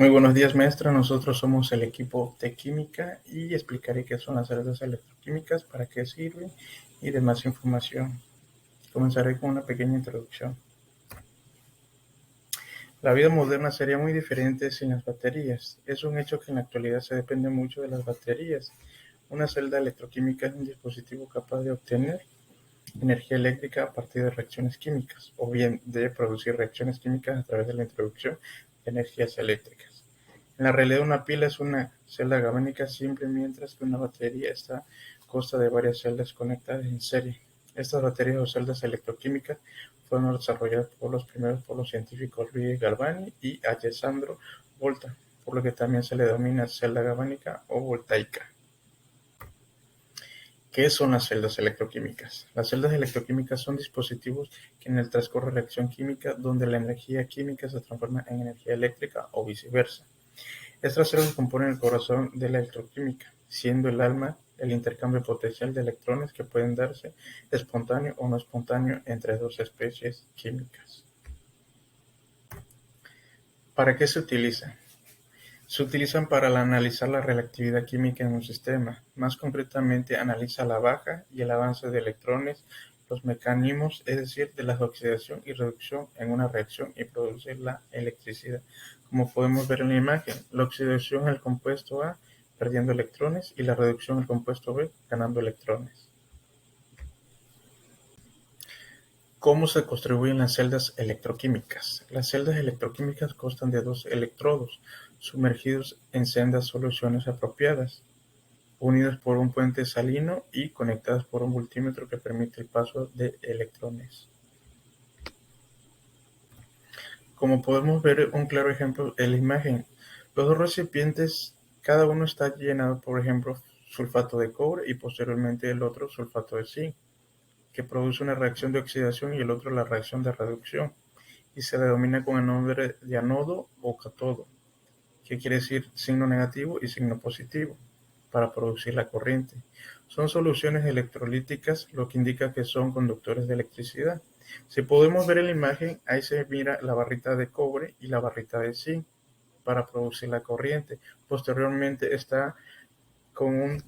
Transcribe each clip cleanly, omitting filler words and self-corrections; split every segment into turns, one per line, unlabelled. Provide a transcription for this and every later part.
Muy buenos días, maestra. Nosotros somos el equipo de química y explicaré qué son las celdas electroquímicas, para qué sirven y demás información. Comenzaré con una pequeña introducción. La vida moderna sería muy diferente sin las baterías. Es un hecho que en la actualidad se depende mucho de las baterías. Una celda electroquímica es un dispositivo capaz de obtener energía eléctrica a partir de reacciones químicas, o bien de producir reacciones químicas a través de la introducción de energías eléctricas. En la realidad, una pila es una celda galvánica simple, mientras que una batería consta de varias celdas conectadas en serie. Estas baterías o celdas electroquímicas fueron desarrolladas por los científicos Luigi Galvani y Alessandro Volta, por lo que también se le denomina celda galvánica o voltaica. ¿Qué son las celdas electroquímicas? Las celdas electroquímicas son dispositivos que en el transcurre reacción química donde la energía química se transforma en energía eléctrica o viceversa. Estas células componen el corazón de la electroquímica, siendo el alma el intercambio potencial de electrones que pueden darse espontáneo o no espontáneo entre dos especies químicas. ¿Para qué se utilizan? Se utilizan para analizar la reactividad química en un sistema. Más concretamente, analiza la baja y el avance de electrones, los mecanismos, es decir, de la oxidación y reducción en una reacción y produce la electricidad. Como podemos ver en la imagen, la oxidación en el compuesto A perdiendo electrones y la reducción en el compuesto B ganando electrones. ¿Cómo se construyen las celdas electroquímicas? Las celdas electroquímicas constan de dos electrodos sumergidos en sendas soluciones apropiadas, unidos por un puente salino y conectadas por un voltímetro que permite el paso de electrones. Como podemos ver un claro ejemplo en la imagen, los dos recipientes, cada uno está llenado, por ejemplo, sulfato de cobre y posteriormente el otro sulfato de zinc, que produce una reacción de oxidación y el otro la reacción de reducción, y se le denomina con el nombre de anodo o cátodo, que quiere decir signo negativo y signo positivo, para producir la corriente. Son soluciones electrolíticas, lo que indica que son conductores de electricidad. Si podemos ver en la imagen, ahí se mira la barrita de cobre y la barrita de zinc para producir la corriente. Posteriormente está con un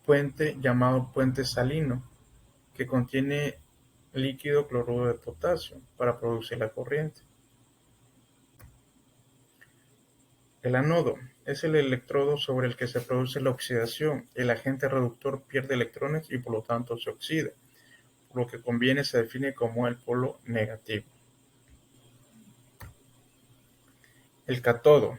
puente llamado puente salino, que contiene líquido cloruro de potasio para producir la corriente. El ánodo es el electrodo sobre el que se produce la oxidación. El agente reductor pierde electrones y por lo tanto se oxida, por lo que conviene se define como el polo negativo. El cátodo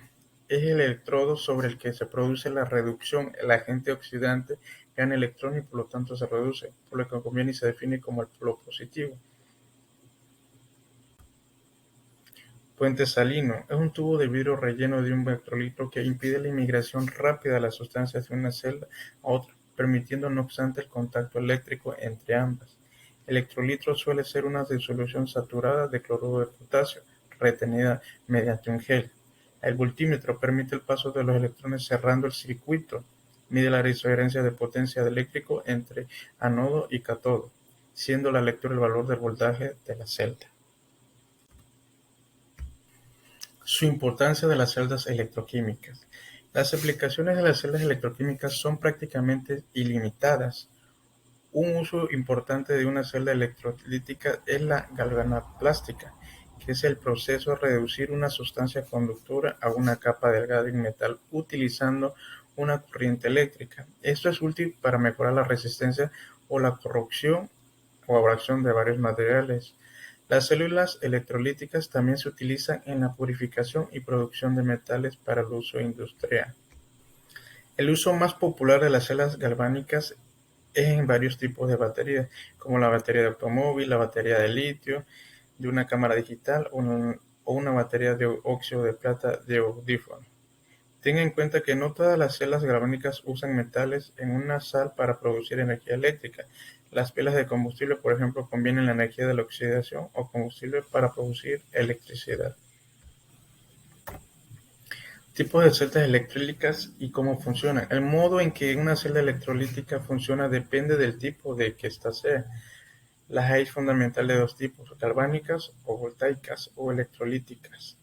es el electrodo sobre el que se produce la reducción. El agente oxidante gana electrones y por lo tanto se reduce, por lo que conviene y se define como el polo positivo. Puente salino es un tubo de vidrio relleno de un electrolito que impide la inmigración rápida de las sustancias de una celda a otra, permitiendo no obstante el contacto eléctrico entre ambas. El electrolito suele ser una disolución saturada de cloruro de potasio, retenida mediante un gel. El voltímetro permite el paso de los electrones cerrando el circuito, mide la diferencia de potencia de eléctrico entre ánodo y cátodo, siendo la lectura el valor del voltaje de la celda. Su importancia de las celdas electroquímicas. Las aplicaciones de las celdas electroquímicas son prácticamente ilimitadas. Un uso importante de una celda electrolítica es la galvanoplástica, que es el proceso de reducir una sustancia conductora a una capa delgada de metal utilizando una corriente eléctrica. Esto es útil para mejorar la resistencia o la corrosión o abrasión de varios materiales. Las células electrolíticas también se utilizan en la purificación y producción de metales para el uso industrial. El uso más popular de las celdas galvánicas es en varios tipos de baterías, como la batería de automóvil, la batería de litio, de una cámara digital o una batería de óxido de plata de audífono. Tenga en cuenta que no todas las celdas galvánicas usan metales en una sal para producir energía eléctrica. Las pilas de combustible, por ejemplo, contienen la energía de la oxidación o combustible para producir electricidad. Tipos de celdas electrolíticas y cómo funcionan. El modo en que una celda electrolítica funciona depende del tipo de que ésta sea. Las hay fundamental de dos tipos, galvánicas o voltaicas o electrolíticas.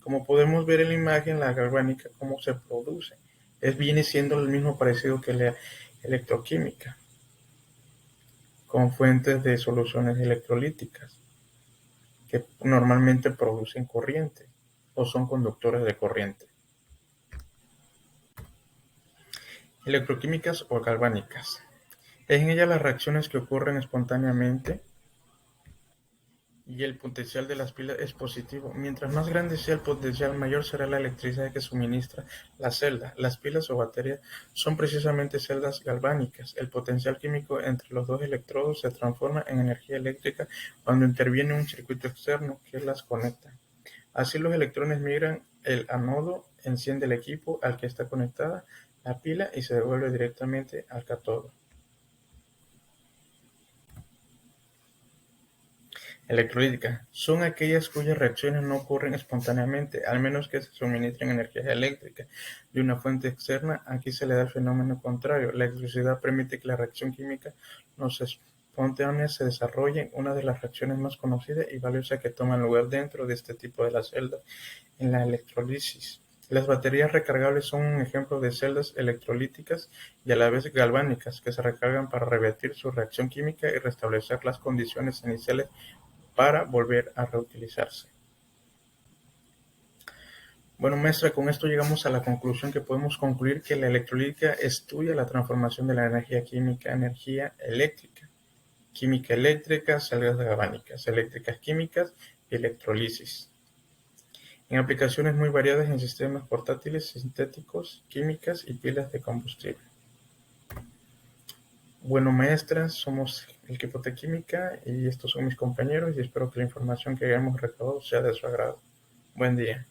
Como podemos ver en la imagen, la galvánica, cómo se produce. Viene siendo el mismo parecido que la electroquímica, con fuentes de soluciones electrolíticas, que normalmente producen corriente o son conductores de corriente. Electroquímicas o galvánicas. En ellas las reacciones que ocurren espontáneamente y el potencial de las pilas es positivo. Mientras más grande sea el potencial, mayor será la electricidad que suministra la celda. Las pilas o baterías son precisamente celdas galvánicas. El potencial químico entre los dos electrodos se transforma en energía eléctrica cuando interviene un circuito externo que las conecta. Así los electrones migran, el ánodo enciende el equipo al que está conectada la pila y se devuelve directamente al cátodo. Electrolíticas son aquellas cuyas reacciones no ocurren espontáneamente, al menos que se suministren energía eléctrica de una fuente externa. Aquí se le da el fenómeno contrario. La electricidad permite que la reacción química no espontánea se desarrolle. Una de las reacciones más conocidas y valiosas que toman lugar dentro de este tipo de las celdas en la electrólisis. Las baterías recargables son un ejemplo de celdas electrolíticas y a la vez galvánicas que se recargan para revertir su reacción química y restablecer las condiciones iniciales para volver a reutilizarse. Bueno, maestra, con esto llegamos a la conclusión que podemos concluir que la electrolítica estudia la transformación de la energía química a energía eléctrica, química eléctrica, celdas galvánicas, eléctricas químicas y electrolisis, en aplicaciones muy variadas en sistemas portátiles, sintéticos, químicas y pilas de combustible. Bueno, maestras, somos el equipo de química y estos son mis compañeros y espero que la información que hayamos recabado sea de su agrado. Buen día.